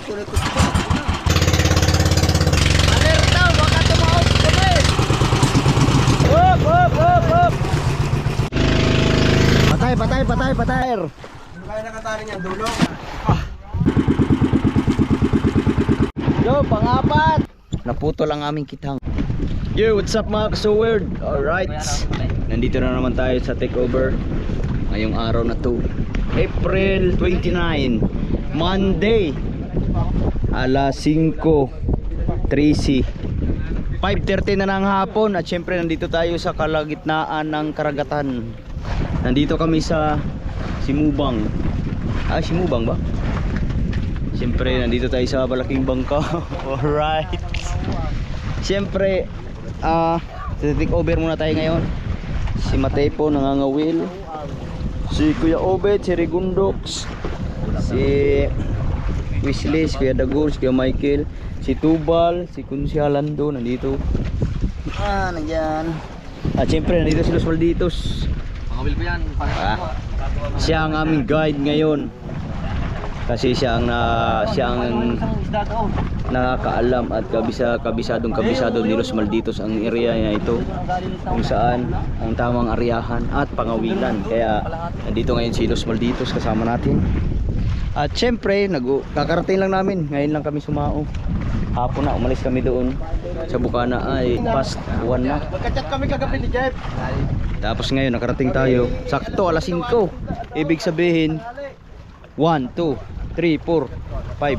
Alerta, baka tumaos kami. Hop, hop, hop, hop. Patay, patay, patay, patay. Kaya nakatali niyan, dulo. Yo, pang-apat. Naputol ang aming kitang. Yo, what's up mga ka-seward? Alright. Nandito na naman tayo sa takeover. Ngayong araw na to. April 29. Monday. Alas 5:13. 5:30 na ng hapon. At syempre nandito tayo sa kalagitnaan ng karagatan. Nandito kami sa Simubang. Ah, Simubang ba? Siyempre, nandito tayo sa malaking bangka. Alright. Siyempre, take over muna tayo ngayon. Si Mateo po nangangawil. Si Kuya Obet, si Rigundox. Si Wesley, si Kuya Dagur, si Kuya Michael. Si Tubal, si Kunsyalando, nandito. Nandyan. At siyempre, nandito si Los Malditos. Makawil ko yan. Siya ang aming guide ngayon. Kasi siya ang nakakaalam at kabisado ni Los Malditos ang area niya ito kung saan ang tamang aryahan at pangawilan. Kaya nandito ngayon si Los Malditos kasama natin. At syempre kakarating lang namin, ngayon lang kami sumao. Hapon na umalis kami doon sa Bukana ay past 1 na. Magka-chat kami kagabi ni Jeff. Tapos ngayon nakarating tayo sakto alas 5. Ibig sabihin 1, 2, 3, 4, 5.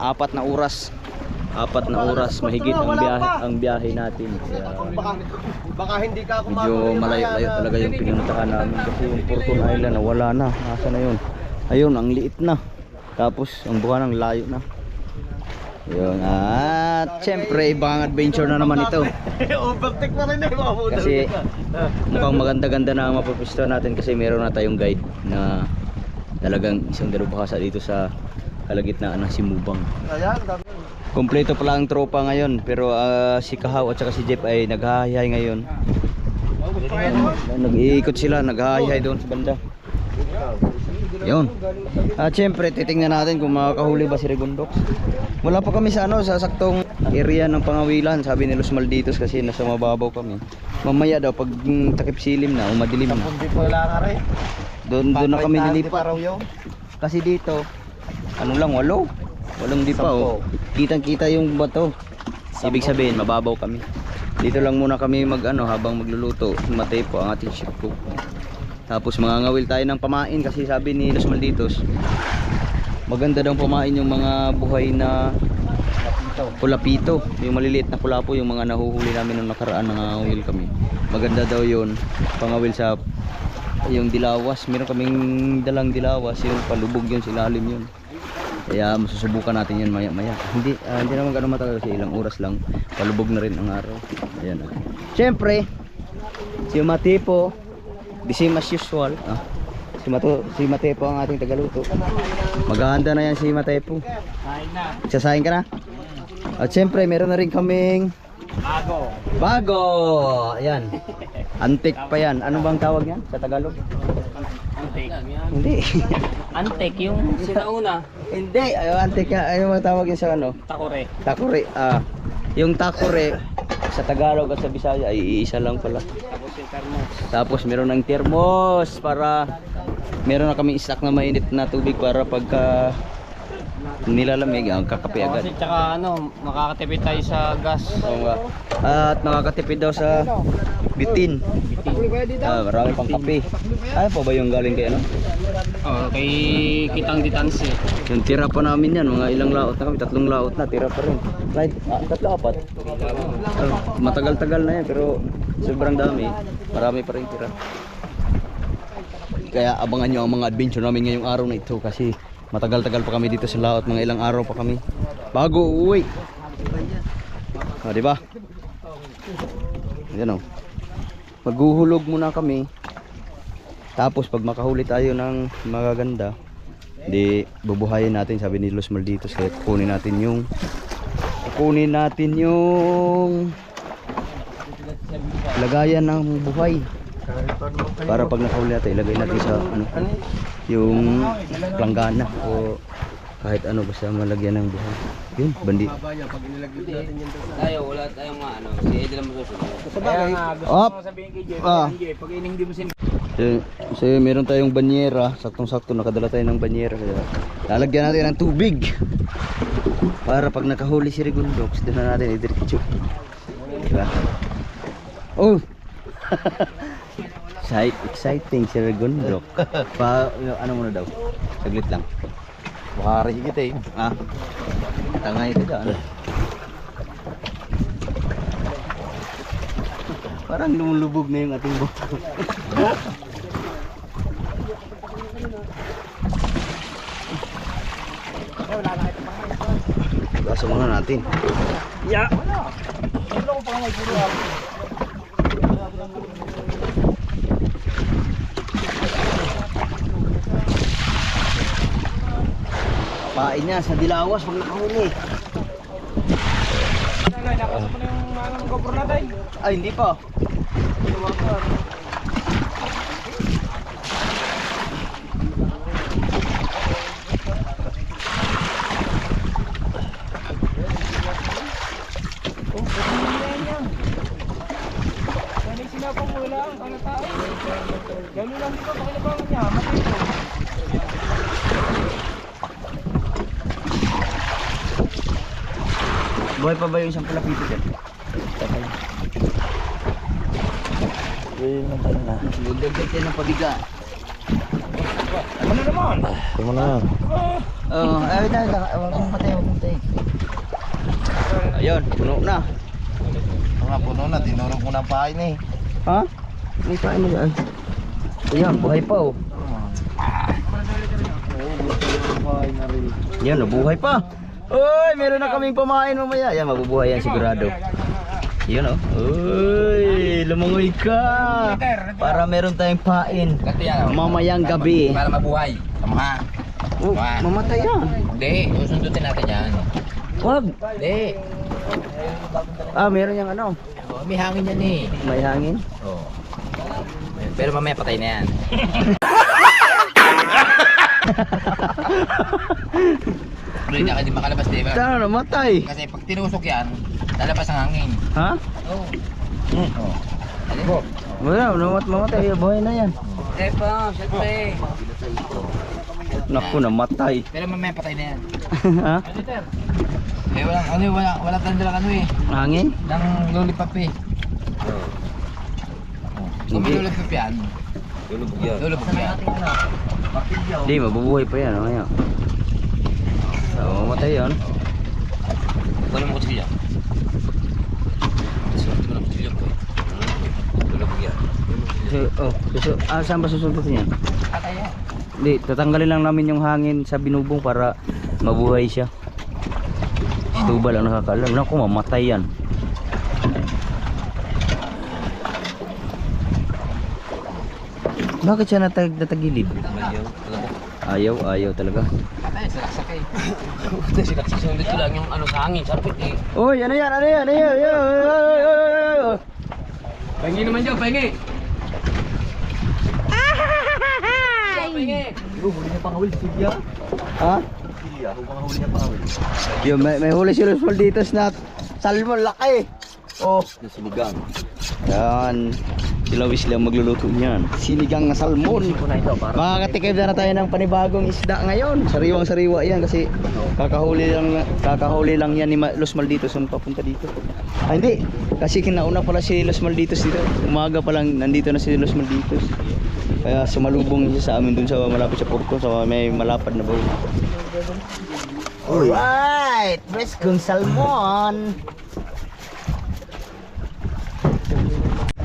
Apat na oras mahigit ang biyahe natin. Baka hindi ka Medyo malayo-layo talaga yung pinuntahan namin kasi yung Fortune Island wala na. Nasa na yun? Ayun, ang liit na. Tapos ang Bukana ang layo na. Yun. At syempre ibang adventure na naman ito. overtake na rin eh. Kasi mukhang maganda-ganda na ang mapupisto natin kasi meron na tayong guide na talagang isang dalubhasa dito sa kalagitnaan ng Simubang. Kompleto pala ang tropa ngayon pero si Kahaw at saka si Jeff ay naghahahay ngayon. Nag-iikot sila, naghahahay doon sa banda. Yun. At syempre titingnan natin kung makakahuli ba si Rigundox. Wala pa kami sa sa saktong area ng pangawilan, sabi ni Los Malditos kasi nasa mababaw kami. Mamaya daw pag takip silim na o madilim na. Doon na kami nilipat. Kasi dito ano lang, walong di pa oh. Kitang-kita yung bato. Ibig sabihin mababaw kami. Dito lang muna kami habang magluluto. Matay po ang ating chef cook. Tapos mangangawil tayo ng pamain kasi sabi ni Los Malditos maganda daw pamain yung mga buhay na pulapito, yung maliliit na pulapo, yung mga nahuhuli namin nung nakaraan nangangawil kami. Maganda daw yun pangawil sa yung dilawas. Meron kaming dalang dilawas, yung palubog yun, silalim yun. Kaya masusubukan natin yun maya maya. Hindi naman gano'ng matagal kasi ilang oras lang palubog na rin ang araw. Ayan. Siyempre si Mateo, the same as usual. Si Mateo ang ating tagaluto. Maghahanda na yan si Mateo. Sasahin ka na? At siyempre meron na rin kaming Bago! Ayan. Antik pa yan. Ano bang tawag yan sa Tagalog? Antik. Hindi. Antik yung sinauna. Hindi. Antik ka. Ano bang tawag yan sa Takore. Takore. Yung takore sa Tagalog at sa Bisaya ay iisa lang pala. Tapos yung termos. Tapos meron ng thermos para meron na kami stock na mainit na tubig para pagka nilalamig ang kakape agad. Kasi tsaka makakatipid tayo sa gas. Oo nga. At makakatipid daw sa bitin. Marami pang kape. Ano pa ba yung galing kay Kay Kitang Ditansi. Yung tira pa namin yan, mga ilang laot na kami, 3 laot na, tira pa rin. Right? 3, 4. Matagal-tagal na yan pero sobrang dami. Marami pa rin tira. Kaya abangan nyo ang mga adventure namin ngayong araw na ito kasi matagal-tagal pa kami dito sa laot, mga ilang araw pa kami bago uuwi. Diba? Yan o. Maghuhulog muna kami. Tapos pag makahuli tayo ng magaganda, di bubuhayin natin, sabi ni Los Malditos. Kaya kukunin natin yung lagayan ng buhay. Para pag nakahuli natin, ilagay natin sa yung planggana o Kahit ano basta malagyan ng buhay. Yun, bandi. Babaya, pag inilagay natin yan doon. Tayo, wala tayong mga ano. Si Eddie lang masusunod. Kaya nga, Op! Sabihin kay Ah. pag hindi mo sin... So, meron tayong banyera. Saktong-sakto nakadala tayo ng banyera. Kaya lalagyan natin ng tubig. Para pag nakahuli si Rigundox, doon na natin idiretso. Diba? Oh! Exciting si Rigundox. Ano muna daw? Saglit lang. Buhari kita eh. Ah, tangay ito dyan. Parang lumulubog na yung ating boto. Gaso muna natin. Ya! Pain niya sa dilawas pag nakahuli. Ay, hindi pa. Buhay pa ba yung isang palapito dyan? Dagdag tayo ng pabiga. Ano naman? Tama na yan. Oo, ay na, huwag mong patay, huwag mong patay. Ayun, puno na. Mga puno na, tinurog mo ng pain eh. Ha? May pain mo dyan. Ayan, buhay pa oh. Yan, nabuhay pa. Uy, meron na kaming pamain mamaya. Yan, mabubuhay yan sigurado. Yan oh. Uy, lumangoy ka. Para meron tayong pain. Mamayang gabi. Para mabuhay. Tama. Oh, mamatay yan. Hindi, susundutin natin yan. Wag. Hindi. Ah, meron yung ano. May hangin yan eh. May hangin. Oo. Pero mamaya patay na yan. Pero hindi ka din makalabas, di ba? Saan namatay? Kasi pag tinusok yan, lalabas ang hangin. Ha? Oo. Oo. Wala, mamatay. Buhay na yan. Eh pa, syempre. Naku, namatay. Pero mamaya patay na yan. Ha? Eh wala tayong dalang ano eh. Hangin? Nang lollipop eh. Kung may lollipop yan, lollipop yan. Hindi, mabubuhay pa yan. Mamaya. So, mamatay yan. Kunin mo kutsilyo. Susunod mo ng kutsilyo ko eh. Lollipop yan. Saan ba susundutin yan? Patay yan. Hindi, tatanggalin lang namin yung hangin sa binubong para mabuhay siya. Tubal ang nakakalam. Naku, mamatay yan. Bakit siya natagilid? Ayaw talaga. Patay, sinaksak eh. Sinaksak, sinundit ko lang yung ano sa hangin, sapit eh. Uy, ano yan? Pahingi naman dyan, pahingi! Pahingi! Huli niya pangawil, Silya. Ha? Silya, huli niya pangawil. Yung may huli si Roswell dito na salmon, laki. Oh, Sinigang. yan. Sila Wesley ang magluluto niyan. Sinigang na salmon. Makakatikim na tayo ng panibagong isda ngayon. Sariwang sariwa yan kasi kakahuli lang yan ni Los Malditos nung papunta dito. Ah, hindi. Kasi kinauna pala si Los Malditos dito. Umaga pa lang nandito na si Los Malditos. Kaya sumalubong siya sa amin dun sa malapit sa Porto, sa may malapad na bawo. Alright, freskong salmon.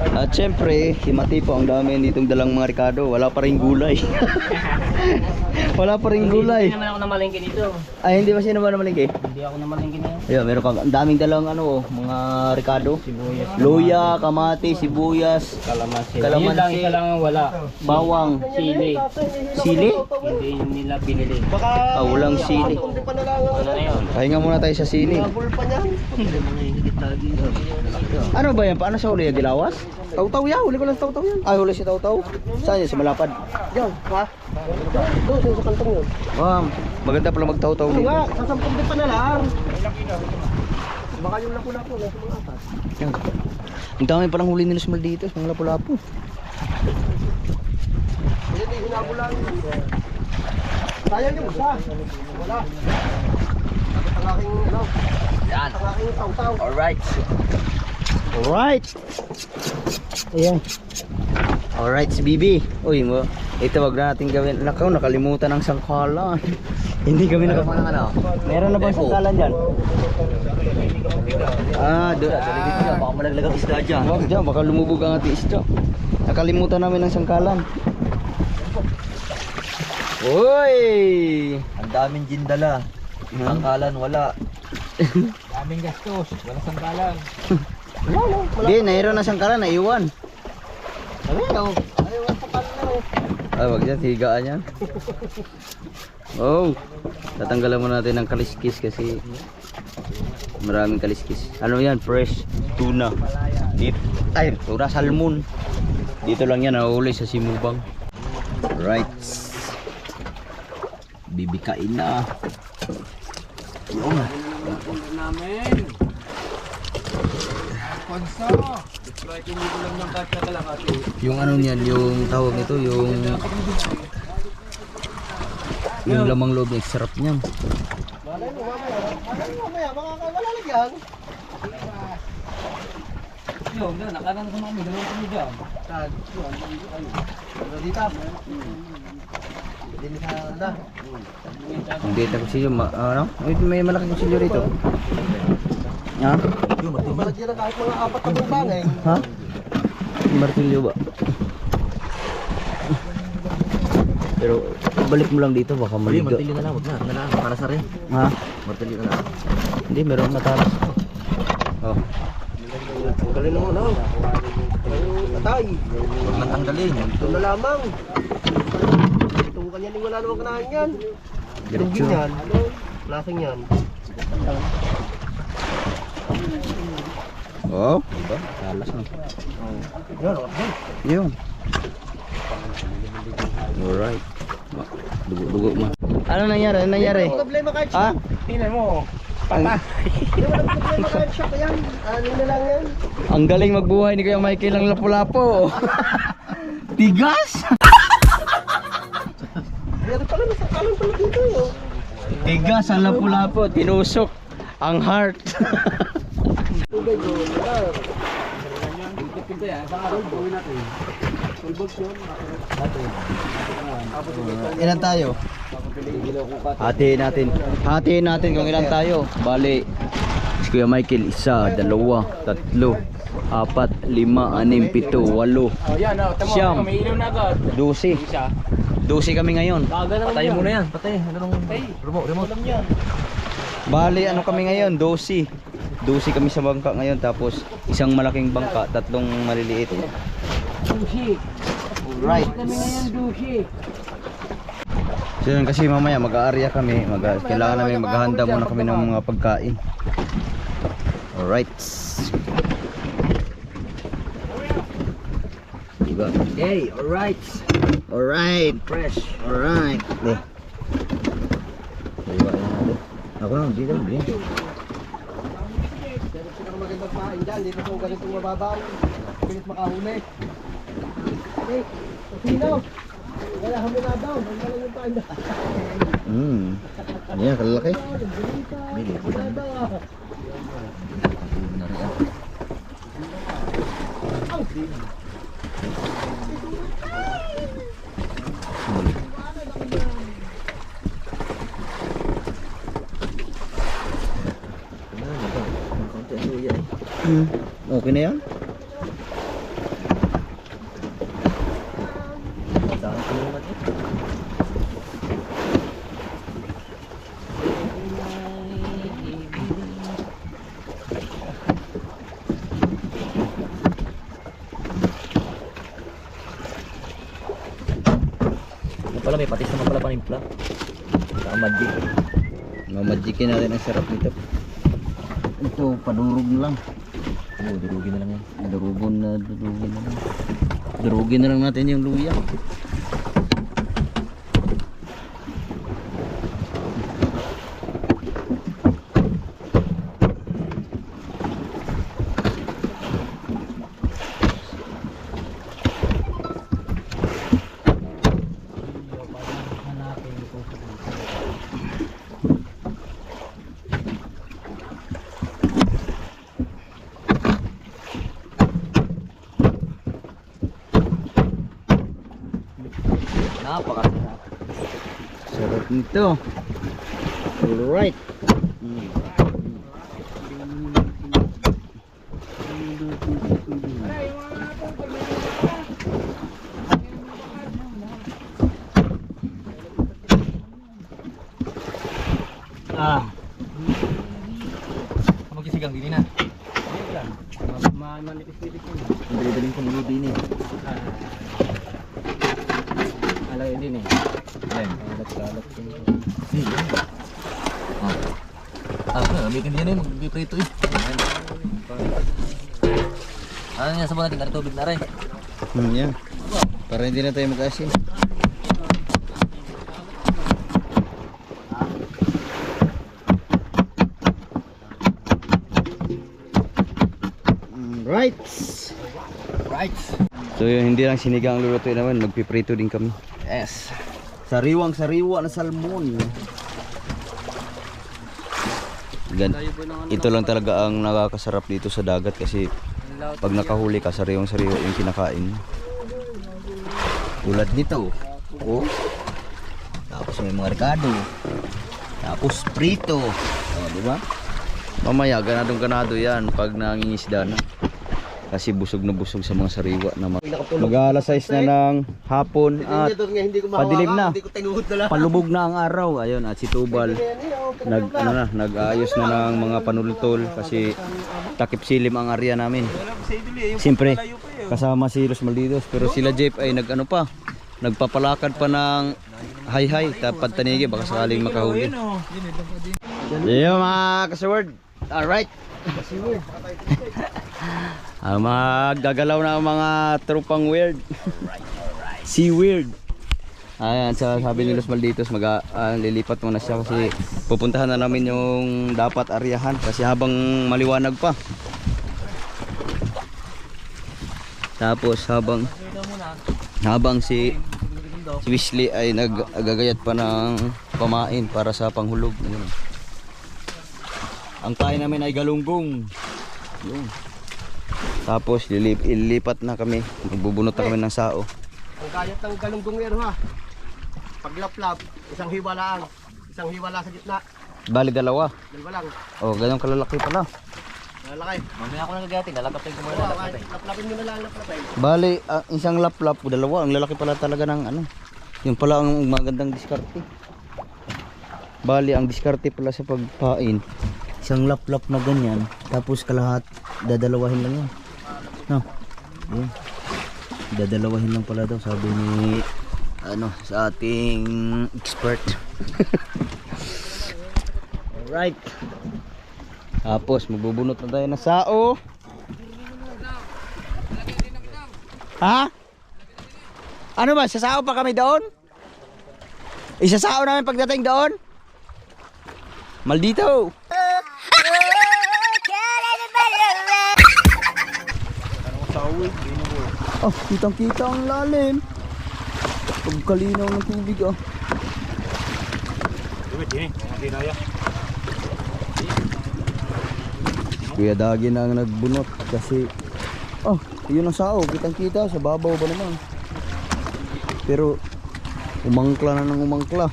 At syempre, himati po ang dami ditong dalang mga Ricardo. Wala pa rin gulay. Wala pa rin gulay. Hindi naman ako namalengke dito. Ay, hindi ba sino ba namalingki? Hindi ako namalengke na yun. Ayun, meron kang ang daming dalang ano, mga Ricardo. Sibuyas. Luya, kamati, sibuyas, Kalamansi. Kalamansi. Yun lang, isa lang ang wala. bawang, Sili. sili. Hindi nila binili. Ah, walang sili. Hindi pa nalangan. Ano na yun? Pahinga muna tayo sa sili. Nabul pa niyan. Ano ba yan? Paano sa uli? Dilawas? Taw-taw yan, huli ko lang taw-taw yan. Ay, huli si taw-taw. Saan yan? Sa Malapad? Diyan, ha? Doon, sa kantong yun. Wow, maganda pala magtaw-taw Ano dito. nga, sasampung din pa na lang. Baka yung lapu-lapu, nasa mga atas. Yan. Ang dami palang huli nila sumal dito, sa mga lapu-lapu. Hindi, hinabulan. Sayang yung isa. Wala. Ang aking, ano? Yan. Ang aking taw-taw. Alright. Alright. Ayan. Alright, si Bibi. Uy, mo. Ito wag na natin gawin. Nakaw, nakalimutan ang sangkalan. Hindi kami ano. Meron na bang sangkalan dyan? Ah, doon. Baka malaglag ang isda dyan. Wag dyan, baka lumubog ang ating isda. Nakalimutan namin ang sangkalan. Uy! Ang daming gindala. Sangkalan wala. Daming gastos, wala sangkalan. Hindi, nahiro na sangkalan, naiwan. Ano? Ayaw ang sangkalan na eh. Ay, wag dyan, higaan yan. Oh, tatanggalan mo natin ng kaliskis kasi maraming kaliskis. Ano yan? Fresh tuna. Dito, ay, tuna salmon. Dito lang yan, nahuli sa Simubang. Right. Bibikain na. Yun. Namin. Konsa. Try ko lang ng kahit na kalahati. Yung ano niyan, yung tawag nito, yung lamang loob, yung sarap niyan. Malay mo mamaya, makakawala lang yan. Yung, nakanan sa mami, dalawang kami dyan. Saan? Dito. Hindi sa na. Hindi ito kusilyo, ano? May malaking kusilyo rito. Ha? Ba't yan kahit mga apat na bumbang eh? Ha? Martilyo ba? Pero balik mo lang dito, baka maligo. Martilyo na lang, wag na. Para sa rin. Ha? Martilyo na lang. Hindi, meron matalas. Oh. Galing naman ako. Atay. Huwag nang tanggalin. Ito na lamang. Ito kanya ni wala namang kanahan yan. Diretso. Tugin yan. Lasing yan. Oh, diba? Talas na. Yan, okay. Yun. Alright. Dugo-dugo mo. Ano nangyari? Ano nangyari? Hindi problema kahit Ha? tingnan mo. Pata. Hindi mo problema kahit shock yan. Ano na lang yan. Ang galing magbuhay ni Kuya Michael ng lapu-lapo. Tigas! Meron pala nasa kalan pala dito yun. Tigas ang lapu-lapo. Tinusok ang heart. Tubig yun. Pinto yan. Sa araw, gawin natin. Tulbog yun. Ilan tayo? Hatiin natin. Hatiin natin kung ilan tayo. Bali, si Kuya Michael, 1, 2, 3, 4, 5, 6, 7, 8, 9, 10, 11, Yan, tamo. Siyam. May ilaw na agad. 12. 12 kami ngayon. Patayin mo na yan. Patay. Ano nung remote? Bali, ano kami ngayon? 12. 12 kami sa bangka ngayon. Tapos isang malaking bangka, 3 maliliit. Dushi. Right. Kami ngayon, dushi. So yun, kasi mamaya mag-aarya kami. Kailangan namin maghahanda muna kami ng mga pagkain. Alright. Diba? Okay, alright. Alright. Fresh. Alright. Deh. Diba, yan natin. Ako lang, dito. Pero magandang pain dyan. Dito po ganitong mababaw. Pilit makahuli. Okay. Sino? Kaya hamo na daw. Ang galang yung pain dyan. Yan, kalalaki. Okay na yan? Pala may patis naman pala panimpla. Magic. Mamajikin natin ang sarap nito. Ito, padurog lang. Oo, durugin na lang yan. Durugin na lang. Durugin na lang natin yung luya. Napakasarap. Sarap nito. Alright. Magkisigang din na. Manipis-nipis yun. Ang dali-daling kong lubi ni. Alay din eh. Ayun. Kalat-kalat yun. Gamitin din yun. Mag-prito eh. Ano nga sabon natin? Ano tubig na rin? Yan. Para hindi na tayo mag-asin. Right. Right. So yun, hindi lang sinigang ang lulutuin naman, magpiprito din kami. Yes. Sariwang-sariwa na salmon. Ito lang talaga ang nakakasarap dito sa dagat kasi pag nakahuli ka, sariwang-sariwa yung kinakain. Tulad nito. Oh. Tapos may mga rekado. Tapos prito. Oh, di ba? Mamaya ganadong-ganado yan pag nangingisda na. Kasi busog na busog sa mga sariwa na mag-alas 6 na ng hapon at padilim na. Palubog na ang araw. Ayun, at si Tubal nag-aayos na ng mga panultol kasi takip silim ang area namin. Siyempre kasama si Los Malditos, pero sila Jeff ay nagpapalakad pa ng hay-hay tapad tanigi baka sakaling makahuli. Yo mga kasword. Alright. Maggagalaw na ang mga trupang weird. Si weird. Ayan, sabi ni Los Malditos lilipat muna siya kasi pupuntahan na namin yung dapat aryahan kasi habang maliwanag pa. Tapos habang si Wesley ay naggagayat pa ng pamain para sa panghulog. Ayan. Ang kain namin ay galunggong. Yun. Tapos ilipat na kami. Magbubunot na kami ng sao. Ang kayat ng galunggong yan ha. Paglaplap, isang hiwa lang. Isang hiwa lang sa gitna. Bali dalawa. Dalawa lang. Oh, ganun kalalaki pala. Lalaki. Mamaya ako nagagatin. Lalapapin ko muna. Laplapin mo na lang, laplapin. Bali, isang laplap, dalawa. Ang lalaki pala talaga ng ano. Yung pala ang magandang diskarte. Bali, ang diskarte pala sa pagpain. Isang laplap na ganyan. Tapos kalahat, dadalawahin lang yan. No? Yun. Dadalawahin lang pala daw. Sabi ni, sa ating expert. Alright. Tapos, magbubunot na tayo ng sao. Ha? Ano ba? Sasao pa kami doon? Isasao namin pagdating doon? Maldito! Oh, kitang-kita ang lalim. Pagkalinaw ng tubig ah. Kuya Dagi na ang nagbunot kasi yun ang sao, kitang-kita sa babaw ba naman. Pero umangkla na ng umangkla.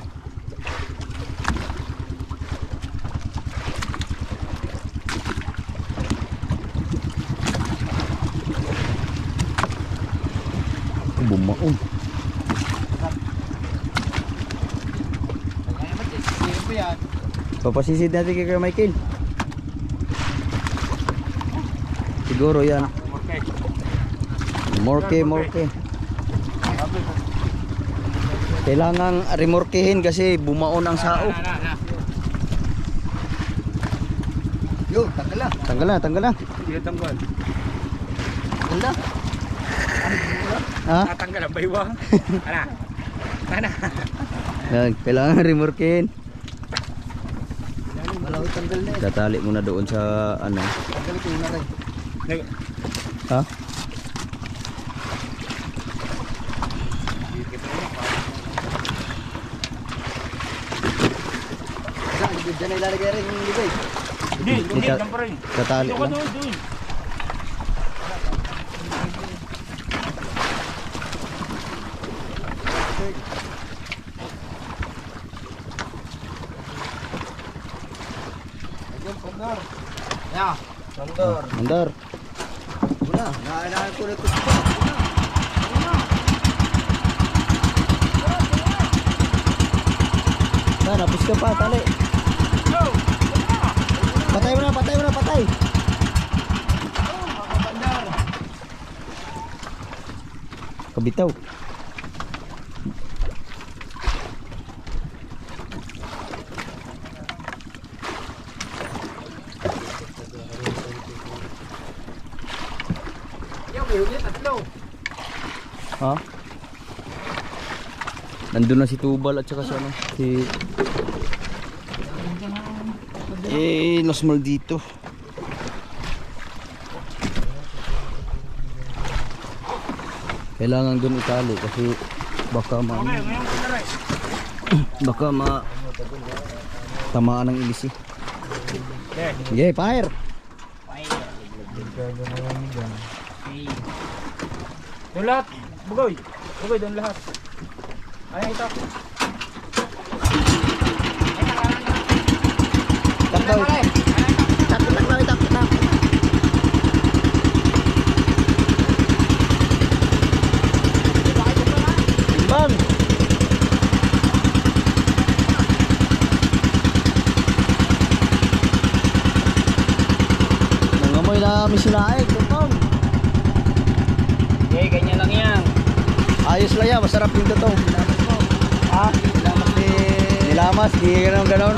Bumaon. Papasisid natin kay Kuya Michael. Siguro yan. Morke. Kailangang remorkehin kasi bumaon ang sao. Yo, tanggal na. Tanggal na, tanggal na. Tanggal na. Ha? Tanggal ang baywang. Ana. Ana. Kailangan remorkin. Malawit tanggal na. Tatali muna doon sa ano. Tanggal ito na rin. Ha? Diyan ay lalagay rin yung ligay. Hindi, tatali lang. Ya, Sandor. Mandar. Wala, naalaan ko na ito. Napus ka pa, tali. Patay mo na, patay mo na, patay. Kabitaw. Ha? Nandun na si Tubal at saka si ano, si Nosmal dito. Kailangan dun itali kasi baka tamaan ng ilis eh. Okay, fire! Doon lahat, bugoy. Bugoy doon lahat. Ayan ito. Tap daw. Tap. Bang! Nangamoy na kami sinaig, tutong. Okay, ganyan lang yan. Ayos lang yan, masarap yung tutong. Ha? Nilamas din. Nilamas, di ganon.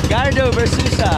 Gardo Versusa.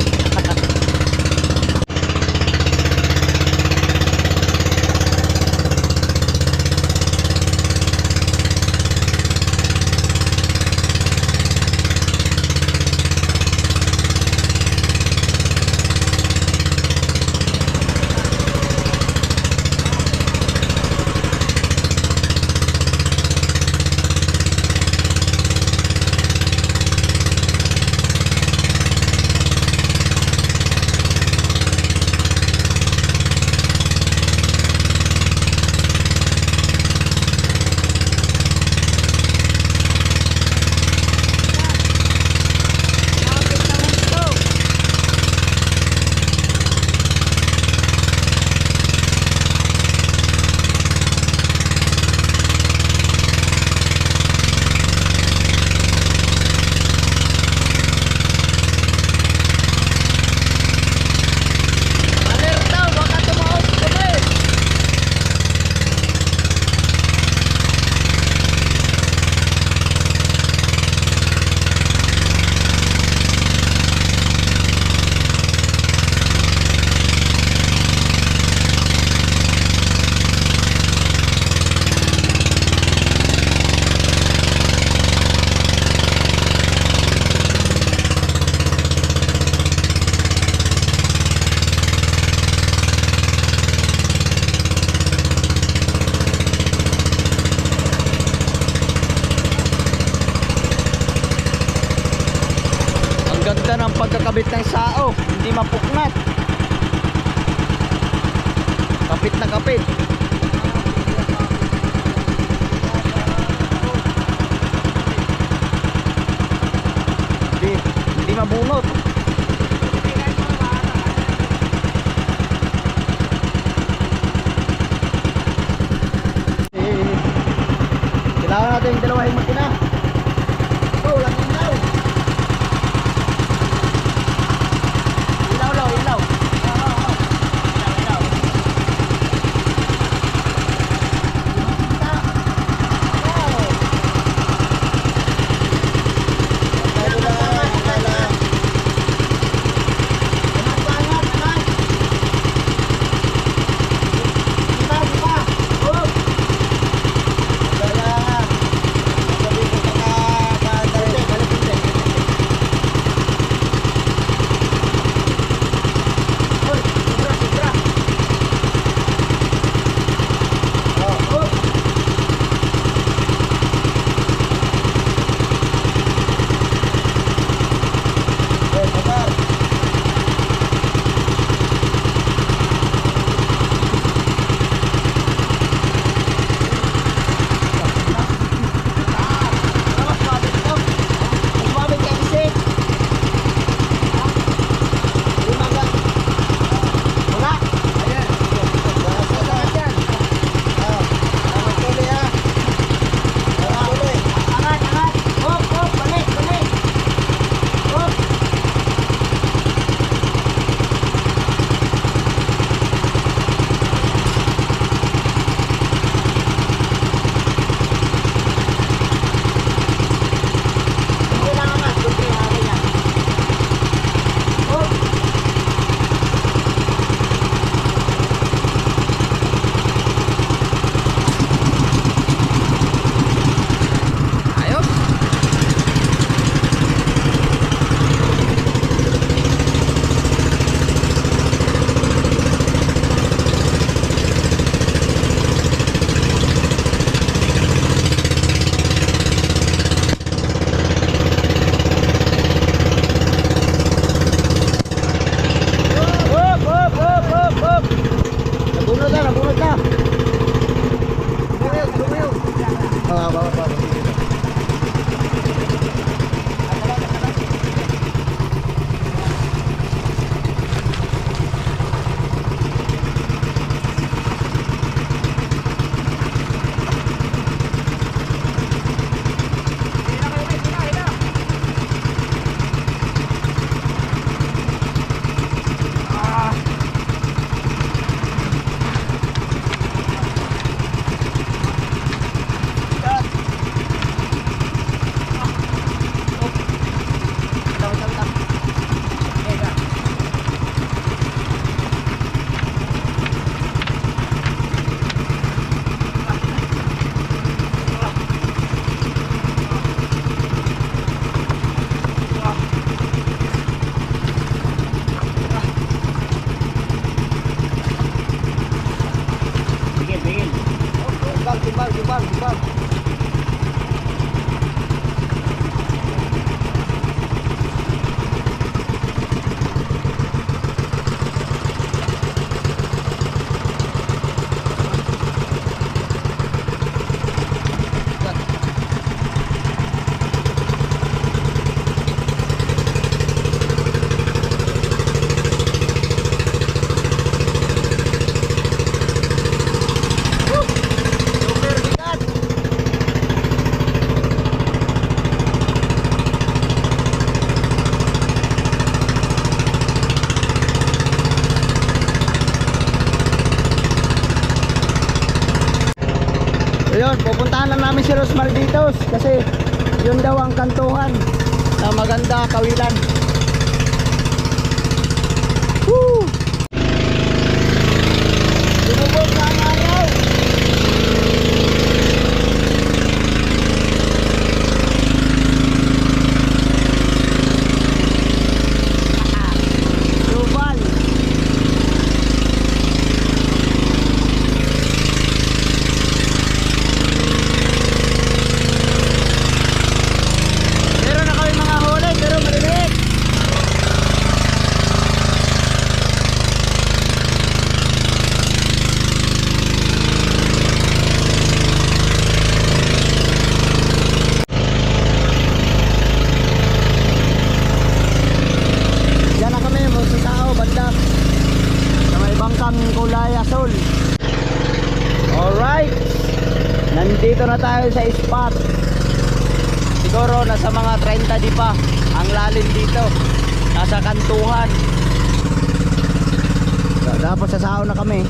Ganda ng pagkakabit ng sao, hindi mapuknat. Kapit na kapit. Hindi mabunot. Kailangan natin yung dalawang makina. Oh, walang ilaw. Ilaw, ilaw, ilaw. Ilaw. Ayun, pupuntahan lang namin si Los Malditos kasi yun daw ang kantuhan na maganda kawilan. Woo! Lumubog na ang araw. Global. Meron na kami mga huli pero maliliit. gasol. Alright, nandito na tayo sa spot. Siguro nasa mga 30 di pa ang lalim dito. Nasa kantuhan. Dapat sa sao na kami.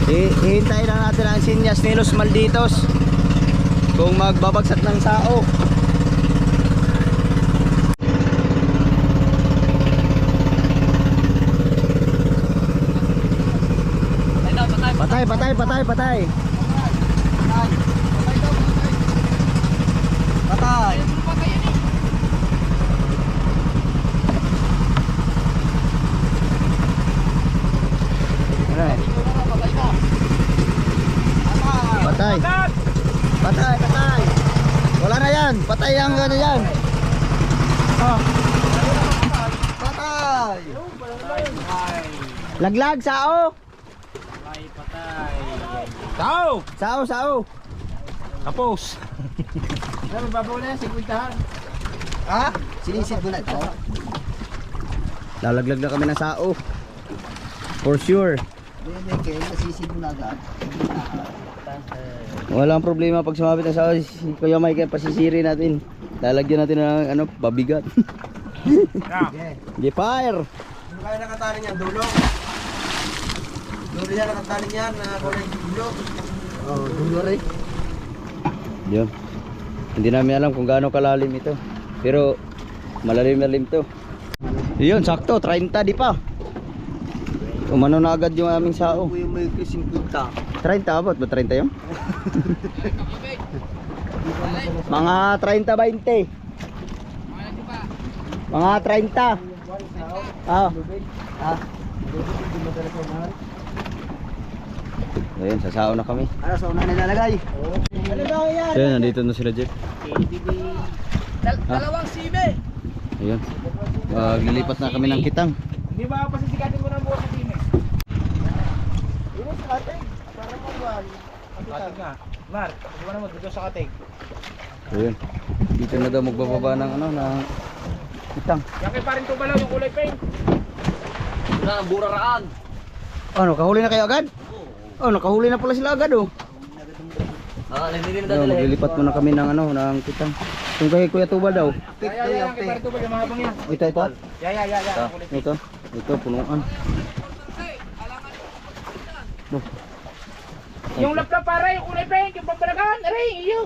Hihintayin lang natin ang sinyas ni Los Malditos kung magbabagsak ng sao. Patay, patay, patay, patay. Patay. Patay. Patay, patay. Wala na yan. Patay ang ano yan. Oh. Patay. Laglag, sao. Tao! Sao, sao. Kapos! Ano babaw na yan? 50. Ha? Sinisid mo na ito? Lalaglag na kami ng sao. For sure. Hindi kayo, nasisid mo na agad. Walang problema pag sumabit na sao. Si Kuya Mike, pasisiri natin. Lalagyan natin ng ano, pabigat. Okay. Di fire. Ano kaya nakatali niyan? Dulo? Dulo yan, nakatali niyan. Kulay dulo. Oo, dulo rin. Yun. Hindi namin alam kung gaano kalalim ito. Pero malalim-lalim to. Yun, sakto, 30 di pa. Umano na agad yung aming sao. Kuya may 50. 30 abot ba 30 yun? Mga 30-20. Mga 30. Ah. Ha? Ayun, sa sao na kami. Ano sa una nilalagay? Ano ba yan? Ayun, nandito na sila Jeff. Dalawang sibe. Ayun. Maglilipat na kami ng kitang. Hindi ba pasisikatin mo ng buwan sa team eh? Ini sa atin. Para mabuhan. Katig nga. Mar, di ba naman dito sa katig? Ayun. Dito na daw magbababa ng ano, ng kitang. Yan kay parin tubalaw yung kulay paint. Wala nang buraraan. Ano, kahuli na kayo agad? Oh, nakahuli na pala sila agad oh. Hindi Ayun, maglilipat muna kami ng ano, ng kitang. Kung kay Kuya Tubal daw. Yan kay parin tubal yung mga habang yan. Ito, ito. Ya. Kulay paint. Ito, punuan. Oh. Yung laplap para yung kulay paint, yung pambalagan. Aray, iyo.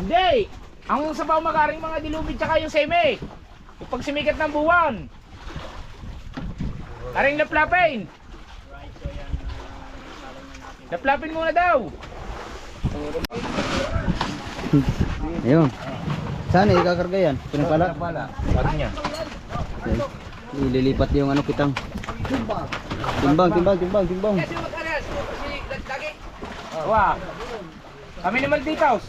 Hindi. Ang sabaw magaring mga dilubid tsaka yung seme. Yung pag sumikat ng buwan. Aring laplapin. Laplapin muna daw. Ayun. Saan ikakarga yan? Pinapala? Pag niya. Ililipat yung ano kitang. Timbang. Wah. Kami naman dito.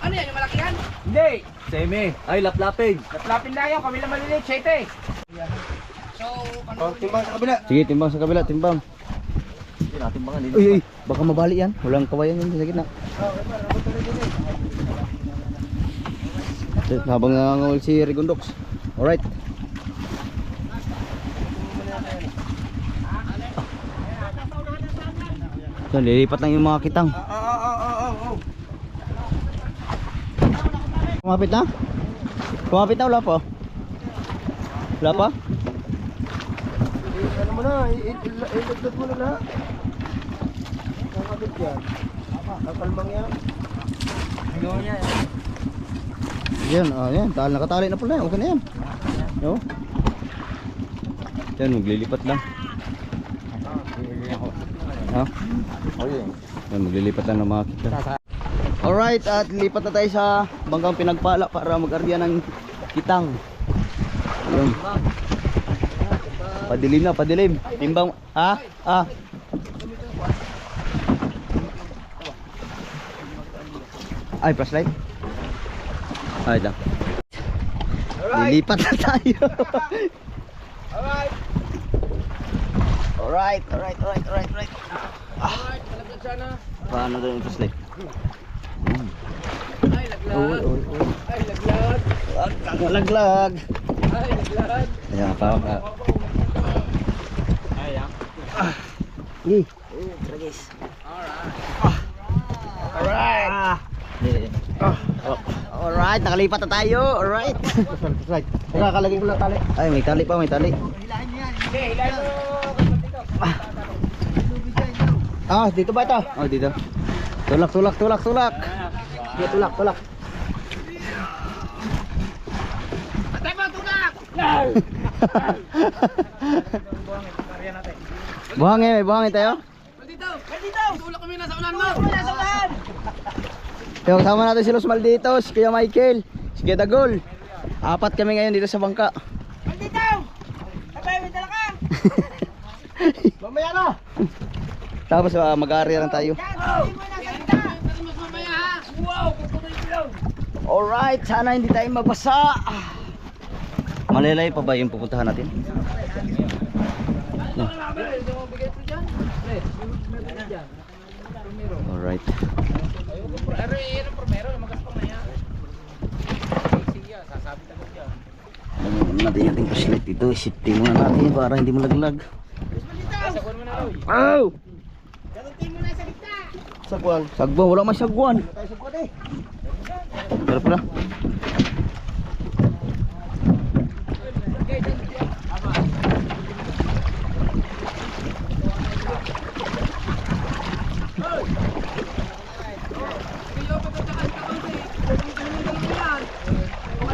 Ano yan? Yung malakihan? Hindi. Seme. Ay, laplapin. Laplapin na yun. Kami naman maliliit. 7. Timbang sa kabila. Sige, timbang sa kabila, timbang. Uy, baka mabali yan. Walang kawayan yan sa gitna. Habang nangangawal si Rigondox. Alright. So, lilipat lang yung mga kitang. Kumapit na? Kumapit na, wala pa? Wala pa? Ano mo na, ilagdag mo na lahat. Nakabit yan. Kakalmang yan. Gawin niya yan. Yan, yan. Nakatali na pala yan. Okay na yan. Yo. Yan, maglilipat lang. Ha? Yan, maglilipat lang ng mga kita. Alright, at lipat na tayo sa banggang pinagpala para mag-arya ng kitang. Ayun. Padilim na, padilim. Timbang, Ay, flashlight. Ay, lang. Lilipat na tayo. Alright. Talagdag sana. Paano daw yung flashlight? Ay, laglag. Ay, laglag. Nalaglag. Ayan pa. Sige. Alright, nakalipat na tayo. Alright. Right. Nakakalagay ko lang tali. Ay, may tali pa, may tali. Ah, dito ba ito? Oh, dito. Tulak, tulak, tulak, tulak. Sige, tulak, tulak. Buhangin, may buhangin tayo. Kaya kasama natin si Los Malditos, Kuya Michael, si Kuya Dagol. 4 kami ngayon dito sa bangka. Mamaya na. Tapos mag-area lang tayo. Alright, sana hindi tayo mabasa. Malalay pa ba yung pupuntahan natin? No. Alright. Ano natin yung ating flashlight dito. Safety muna natin para hindi malaglag. Oh! Sagwan. Sagwan, wala may sagwan. Tayo sagwan eh. Pero pala.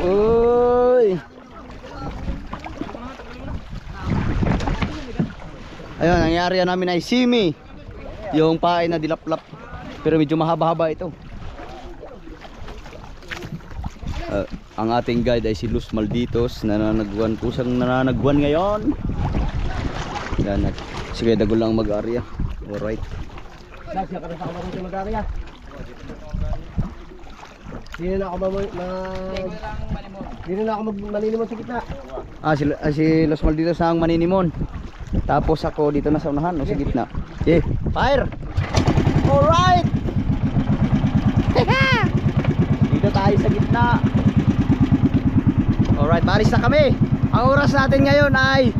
Uy! Ayun, ang nangyari namin ay simi. Yung pain na dilaplap. Pero medyo mahaba-haba ito. Ang ating guide ay si Luz Malditos. Kusang nananagwan ngayon. Yan, sige, Dagol lang mag-area. Alright. Siya ka na sa kamarang sa mag-area. Hindi na ako maninimon sa gitna. Si Los Malditos na ang maninimon. Tapos ako dito na sa unahan o sa gitna. Okay, fire! Alright! Dito tayo sa gitna. Alright, baris na kami. Ang oras natin ngayon ay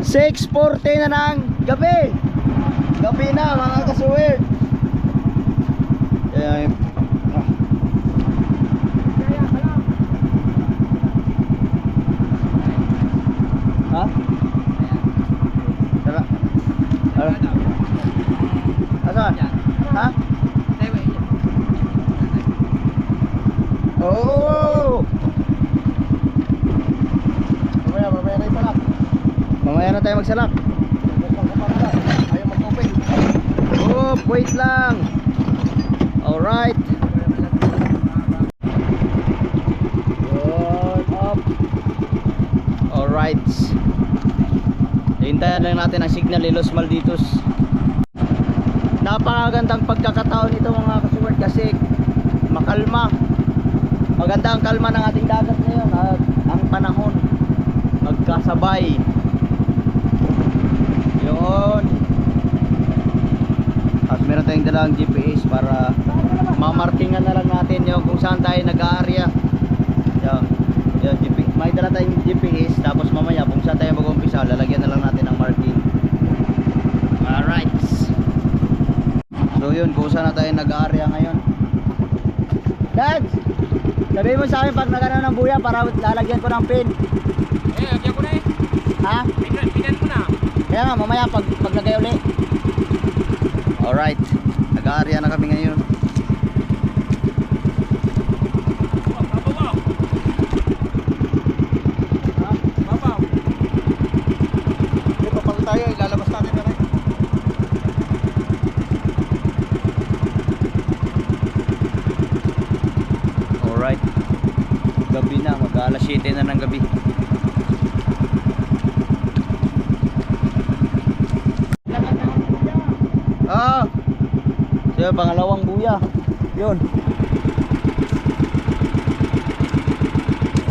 6:40 na ng gabi. Gabi na mga kasuwir. Ha? Tara. Tara. Asan? Ha? Oh! Mamaya na yung palak. Mamaya na tayo magsalak. Ayaw mag-open. Oh, wait lang. Alright. Good up. Alright. Hintayan lang natin ang signal ni Los Malditos. Napakagandang pagkakataon ito mga kasuward kasi makalma. Maganda ang kalma ng ating dagat ngayon at ang panahon magkasabay. Yun. At meron tayong dalang GPS para mamarkingan na lang natin yung kung saan tayo nag-area. Yan. Yan, may dala tayong GPS tapos mamaya kung saan tayo mag-umpisa lalagyan na lang natin ng marking. Alright. So yun, kung saan na tayo nag-area ngayon. Dads! Sabihin mo sa akin pag nagano ng buya para lalagyan ko ng pin. Lagyan ko na eh. Ha? Pinan ko na. Kaya nga mamaya paglagay uli. Alright, nag-area na kami ngayon. Babaw. Hindi, papalo tayo. Ilalabas natin na rin. Alright, gabi na, mag-alas 7 na ng gabi. Ah, so pangalawang buya. Yun.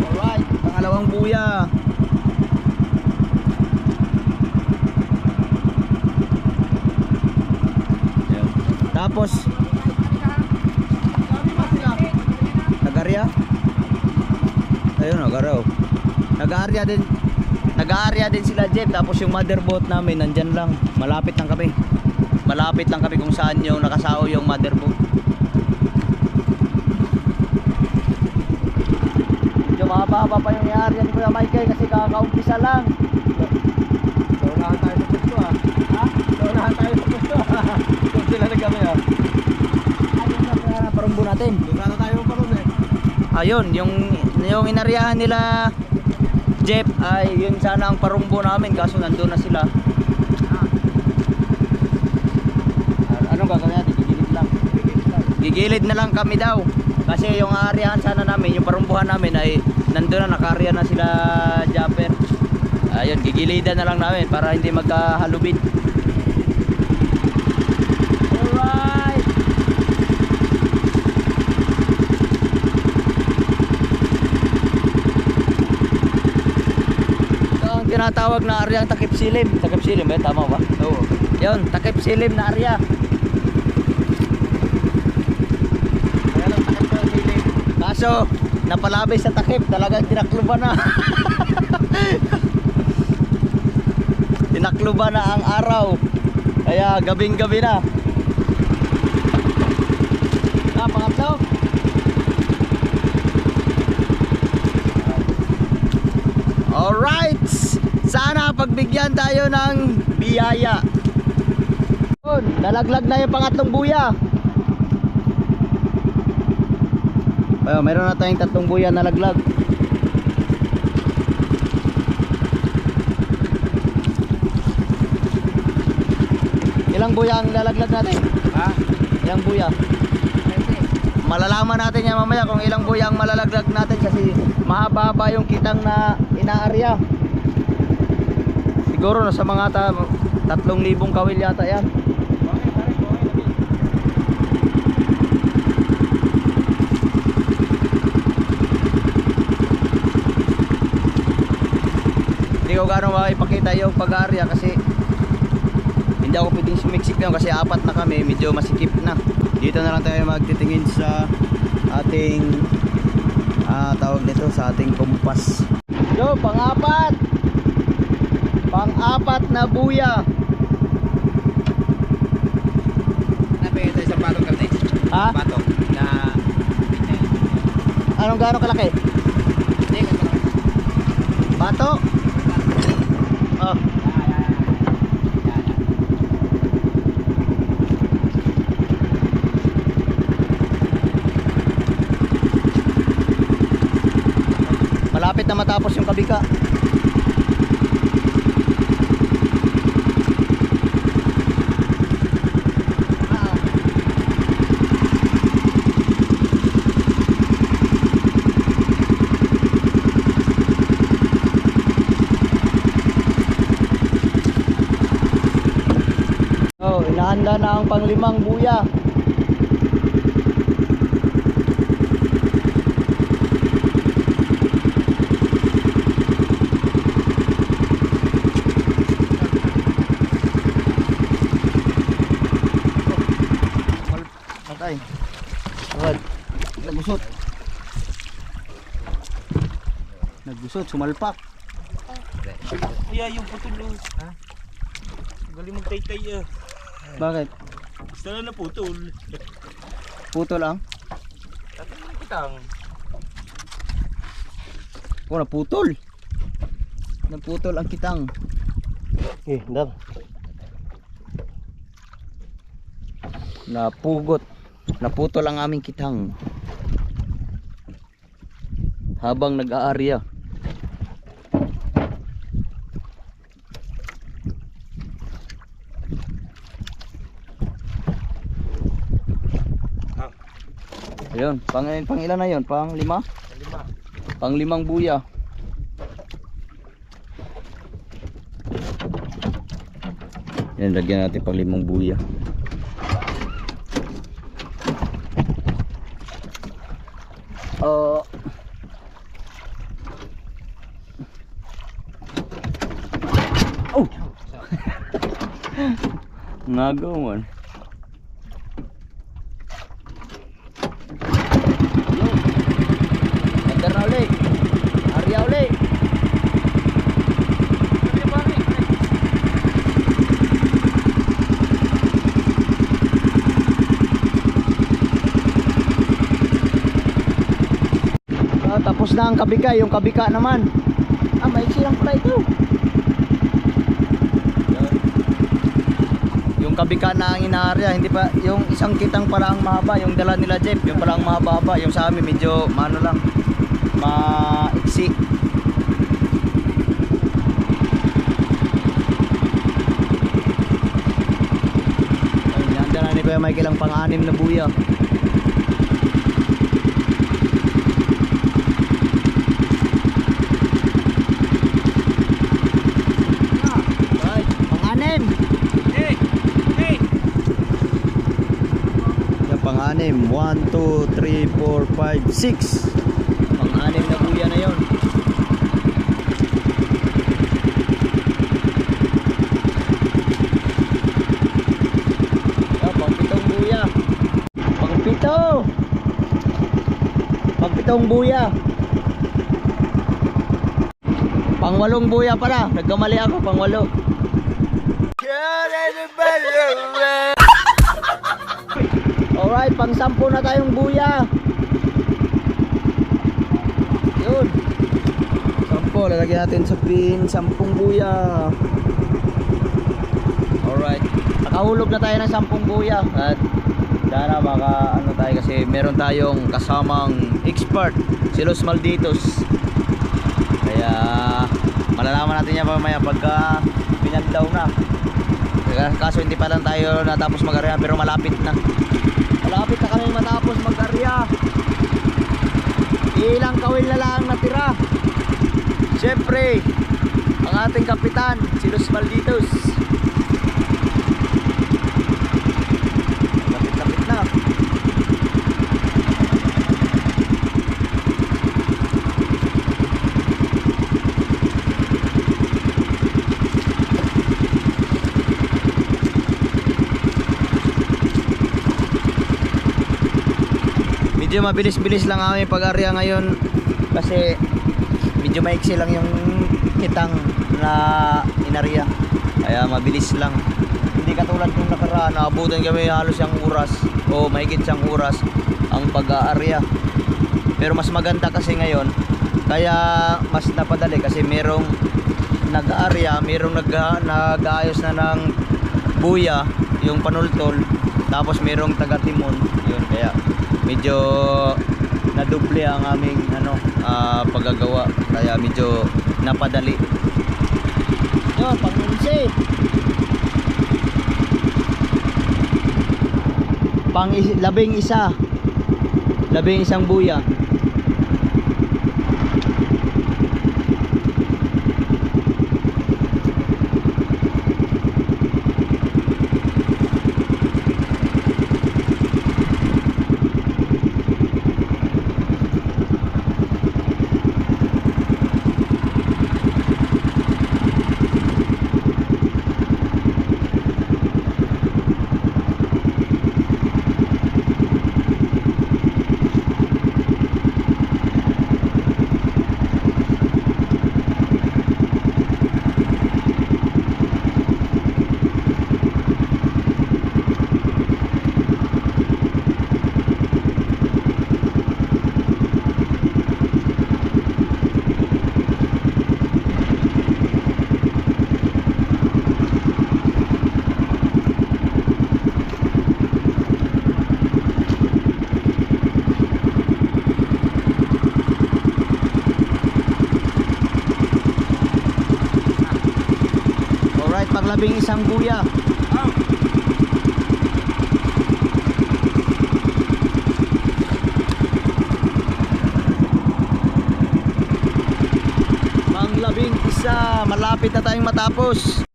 Alright, pangalawang buya. Yun. Tapos Nagarya? Ayun, nagarya oh. Nag-aarya din sila Jeff, tapos yung mother boat namin nandyan lang, malapit lang kami kung saan yung nakasao yung mother boat. Medyo mahaba pa yung i-aarya ni Kuya Michael kasi kakaumpisa lang. Unahan tayo sa pusto ah. Ha? Unahan tayo sa pusto ah. Kung sila na kami ah. Ayun na parumbo natin. Doon na tayo pa ron eh. Ayun, yung inaryahan nila Jeff ay yun sana ang parumbo namin kaso nandun na sila. Anong gagawin natin? Gigilid lang. Gigilid na lang kami daw. Kasi yung aaryahan sana namin, yung parumbuhan namin ay nandun na, nakaarya na sila Japper. Ayun, gigilidan na lang namin para hindi magkahalubid. Alright! Ito ang tinatawag na aryang takip silim. Takip silim ba? Tama ba? Oo. Yun, takip silim na arya. Kaya lang takip ko ang sili. Kaso, napalabay sa takip, talagang tinakluban na. Tinakluban na ang araw. Kaya gabing-gabi na. Pangatlo. Alright! Sana pagbigyan tayo ng biyaya. Yun, nalaglag na yung pangatlong buya. Mayroon na tayong 3 buya nalaglag. Ilang buya ang lalaglag natin? Ha? Ilang buya? Malalaman natin yan mamaya kung ilang buya ang malalaglag natin kasi mahaba-haba yung kitang na inaarya. Siguro nasa mga 3,000 kawil yata yan. Hindi ko gano'ng makipakita yung pag-aarya kasi hindi ako pwedeng sumiksik yun kasi 4 na kami, medyo masikip na. Dito na lang tayo magtitingin sa ating tawag nito, sa ating kumpas. Yo, pang-4 na buya. Napay tayo sa patong karne. Ha? Patong na Anong gano'ng kalaki? hindi ka pa. Bato? Oh. Malapit na matapos yung kabika. Oh, inahanda na ang pang-5 buya. Patay. Awad. Nagusot, sumalpak. Kuya, yung putol. Ha? Galing magtay-tay ah. Bakit? Gusto na na putol. Puto lang? Tatanong kitang. Oh, naputol. Naputol ang kitang. Dar. Napugot. Naputol ang aming kitang. Habang nag-aarya. Ayun, pang ilan na yun? Pang 5? Pang 5 buya. Yan, lagyan natin pang 5 buya. Oh. Oh. Ngagaw man. Agad na ulit. Arya ulit. Tapos na ang kabika, yung kabika naman. Maiksi lang pala ito. Yung kabika na ang inaarya, hindi pa, yung isang kitang pala ang mahaba, yung dala nila Jeff, yung pala ang mahaba-haba, yung sa amin medyo mano lang, maiksi. Yan, dala ni Kuya Michael ang pang-anim na buya. Right, pang-anim. Pang-anim, 1, 2, 3, 4, 5, 6. Pang-anim na buya na yon. Pang-pitong buya. Pang-pitong buya. Pang-walong buya pala. Nagkamali ako, pang-walo. Alright, pang-sampu na tayong buya. Yun. Sampo, lalagyan natin sa pin, 10 buya. Alright. Nakahulog na tayo ng 10 buya. At sana baka ano tayo kasi meron tayong kasamang expert, si Los Malditos. Kaya malalaman natin yan mamaya pagka pinandaw na. Kaso hindi pa lang tayo natapos mag-area pero malapit na. Malapit na kami matapos mag-area. Ilang kawil na lang natira. Siyempre, ang ating kapitan, si Los Malditos. Lapit-lapit na. Medyo mabilis-bilis lang kami pag-area ngayon kasi medyo maiksi lang yung kitang na inarya, kaya mabilis lang, hindi katulad nung nakaraan naabutan kami halos yung oras o mahigit siyang oras ang pag-area. Pero mas maganda kasi ngayon, kaya mas napadali kasi merong nag-area, merong nag-aayos na ng buya, yung panultol, tapos merong taga-timon yun, kaya medyo nadoble ang aming paggagawa, kaya medyo napadali. Yo, pang-11. Labing isang buya. Paglabing isang buya. Panglabing isa, malapit na tayong matapos.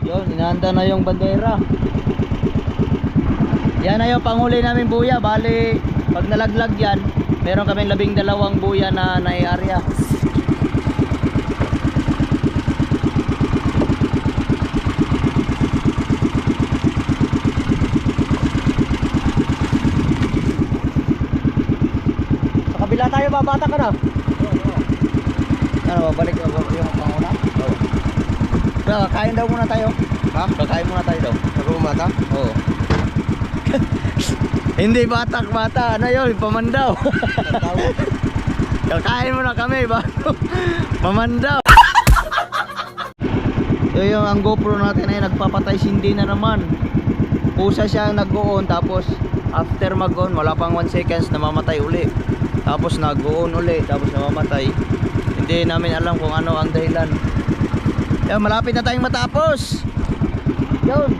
Yun, inahanda na yung bandera. Yan na yung panghuli namin buya. Bali, pag nalaglag yan, meron kaming 12 buya na nai-area. Kabila tayo, babata ka na. Ano, babalik yung panguna? Oo. Kakain daw muna tayo. Ha? Kakain muna tayo daw. Nagumata? Oo. Hindi batak bata, ano yun, pamandaw. Kakain muna kami bago mamandaw. So yung ang GoPro natin ay nagpapatay sindi na naman. Pusa siya nag-on, tapos after mag-on wala pang 1 seconds namamatay uli. Tapos nag-on uli, tapos namamatay. Hindi namin alam kung ano ang dahilan. Yan, malapit na tayong matapos. Yun.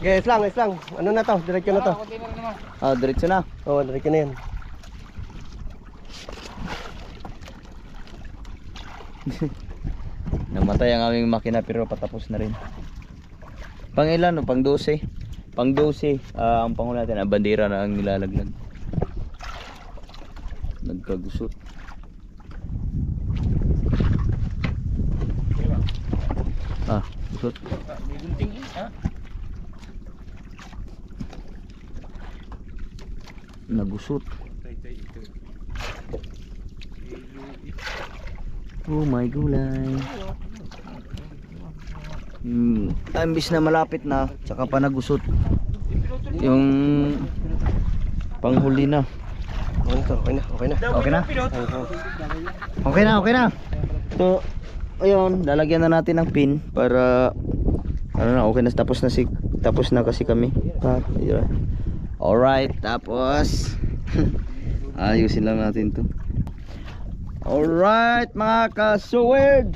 Guys lang. Ano na to? Diretso na to. Ah, diretso na. Oo, diretso na yan. Namatay ang aming makina pero patapos na rin. Pang ilan o? Pang 12? Pang 12. Ang pangulo natin, ang bandera na ang nilalaglag. Nagkagusot. Gusot. Nagusot. Oh my gulay. Imbis na malapit na, tsaka pa nagusot. Yung panghuli na. Okay na. Okay na? Okay na. So, ayun, lalagyan na natin ng pin para ano na, okay na, tapos na kasi kami. Alright, tapos ayusin lang natin to. Alright mga kasuwerd,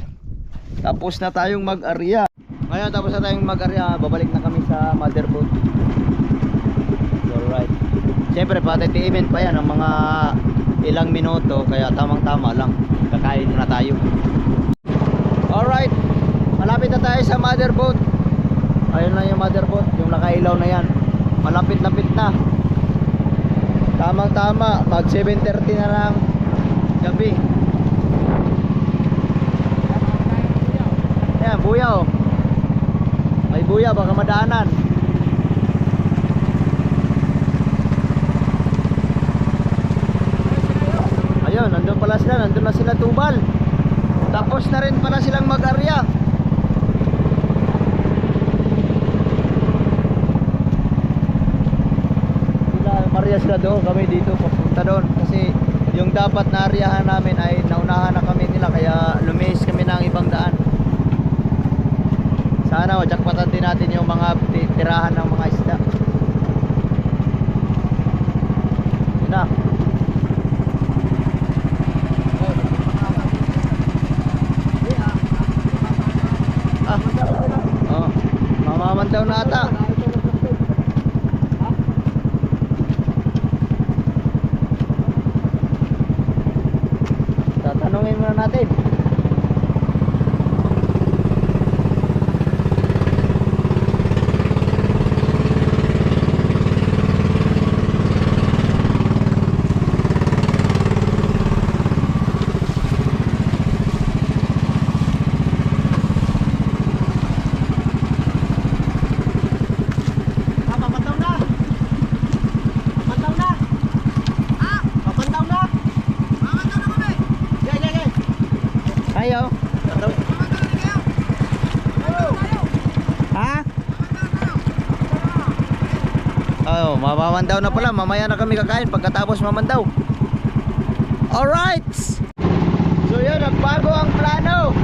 tapos na tayong mag-arya. Ngayon tapos na tayong mag-arya, babalik na kami sa motherboard. Alright, siyempre patitiimin pa yan ng mga ilang minuto, kaya tamang tama lang, kakain muna tayo. Alright, malapit na tayo sa motherboard. Ayun na yung motherboard, yung nakailaw na yan. Malapit-lapit na. Tamang tama, mag 7:30 na lang gabi. Ayan, buya oh. May buya, baka madaanan. Ayun, nandun pala sila, nandun na sila Tubal. Tapos na rin pala silang mag-arya. Maria sila doon, kami dito papunta doon kasi yung dapat na aryahan namin ay naunahan na kami nila, kaya lumihis kami ng ibang daan. Sana jackpotan din natin yung mga tirahan ng mga isda. Yun na. Mamaman daw na ata. Tatanungin muna natin. Ayo. Ha? Oh, mamamandaw na pala. Mamaya na kami kakain pagkatapos mamandaw. Alright. So yun, nagbago ang plano.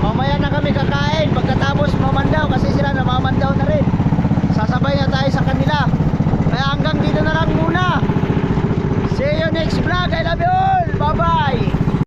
Mamaya na kami kakain pagkatapos mamandaw kasi sila namamandaw na rin. Sasabay na tayo sa kanila. Kaya hanggang dito na lang muna. See you next vlog. I love you.